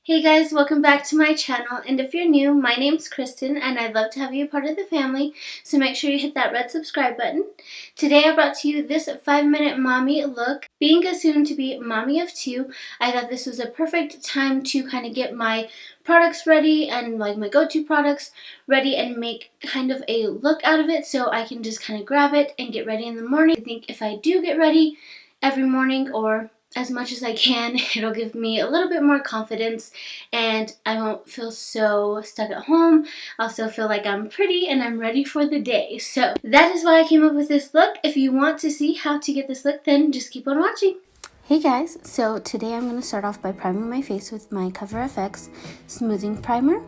Hey guys, welcome back to my channel, and if you're new, my name's Kristin and I'd love to have you a part of the family, so make sure you hit that red subscribe button. Today I brought to you this 5-minute mommy look. Being a soon-to-be mommy of 2, I thought this was a perfect time to kind of get my products ready and like my go-to products ready and make kind of a look out of it so I can just kind of grab it and get ready in the morning. I think if I do get ready every morning or as much as I can, it'll give me a little bit more confidence and I won't feel so stuck at home. I'll still feel like I'm pretty and I'm ready for the day. So that is why I came up with this look. If you want to see how to get this look, then just keep on watching. Hey guys, so today I'm going to start off by priming my face with my Cover FX Smoothing Primer.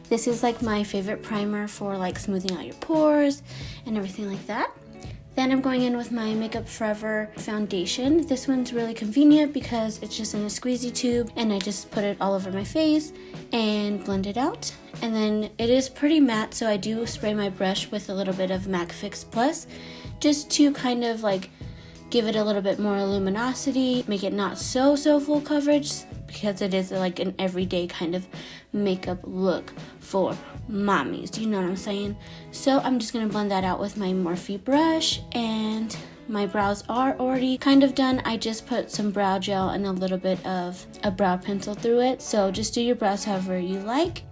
This is like my favorite primer for like smoothing out your pores and everything like that. Then I'm going in with my Makeup Forever foundation. This one's really convenient because it's just in a squeezy tube and I just put it all over my face and blend it out. And then it is pretty matte, so I do spray my brush with a little bit of MAC Fix Plus just to kind of like give it a little bit more luminosity, make it not so full coverage because it is like an everyday kind of makeup look for mommies, you know what I'm saying? So I'm just gonna blend that out with my Morphe brush, and my brows are already kind of done. I just put some brow gel and a little bit of a brow pencil through it, so just do your brows however you like.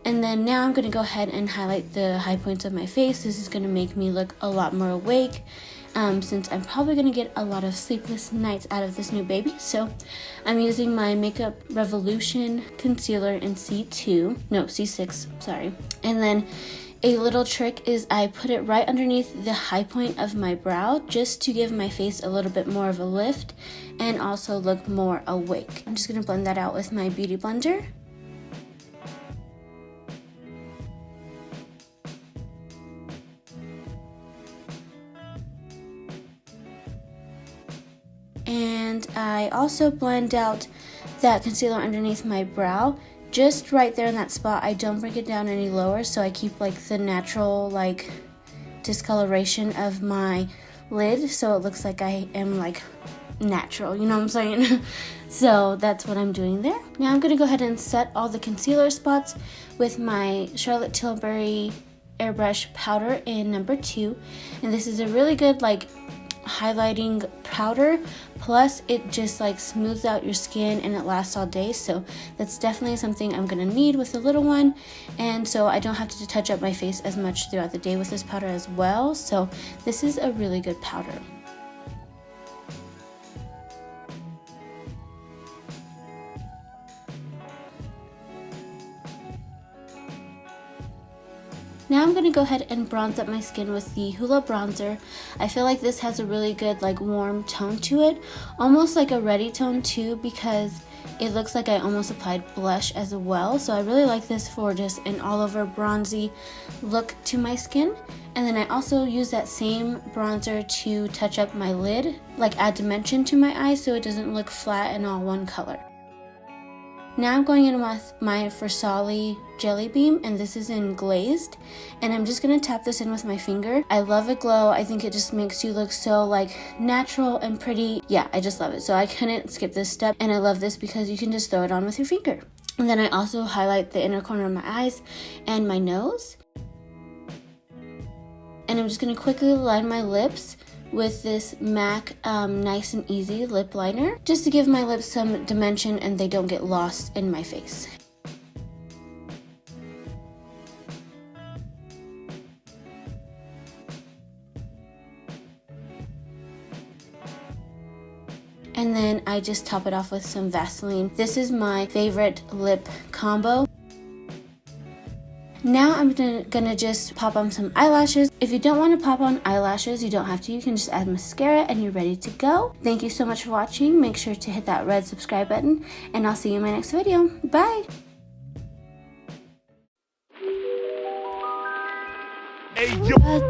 And then now I'm gonna go ahead and highlight the high points of my face. This is gonna make me look a lot more awake. Since I'm probably going to get a lot of sleepless nights out of this new baby. So I'm using my Makeup Revolution concealer in C6, sorry. And then a little trick is I put it right underneath the high point of my brow just to give my face a little bit more of a lift and also look more awake. I'm just going to blend that out with my Beauty Blender. And I also blend out that concealer underneath my brow, just right there in that spot. I don't bring it down any lower, so I keep like the natural like discoloration of my lid, so it looks like I am like natural, you know what I'm saying? So that's what I'm doing there. Now I'm gonna go ahead and set all the concealer spots with my Charlotte Tilbury Airbrush powder in number 2, and this is a really good like highlighting powder, plus it just like smooths out your skin and it lasts all day, so that's definitely something I'm gonna need with the little one, and so I don't have to touch up my face as much throughout the day with this powder as well. So this is a really good powder. Now I'm going to go ahead and bronze up my skin with the Hoola bronzer. I feel like this has a really good like warm tone to it, almost like a ready tone too, because it looks like I almost applied blush as well. So I really like this for just an all over bronzy look to my skin. And then I also use that same bronzer to touch up my lid, like add dimension to my eyes so it doesn't look flat and all one color. Now I'm going in with my Versali Jelly Beam, and this is in Glazed, and I'm just going to tap this in with my finger. I love it glow. I think it just makes you look so like natural and pretty. Yeah, I just love it. So I couldn't skip this step, and I love this because you can just throw it on with your finger. And then I also highlight the inner corner of my eyes and my nose. And I'm just going to quickly line my lips with this MAC Nice and Easy lip liner, just to give my lips some dimension and they don't get lost in my face. And then I just top it off with some Vaseline. This is my favorite lip combo. Now I'm gonna just pop on some eyelashes. If you don't want to pop on eyelashes, you don't have to. You can just add mascara and you're ready to go. Thank you so much for watching. Make sure to hit that red subscribe button, and I'll see you in my next video. Bye! Hey, yo.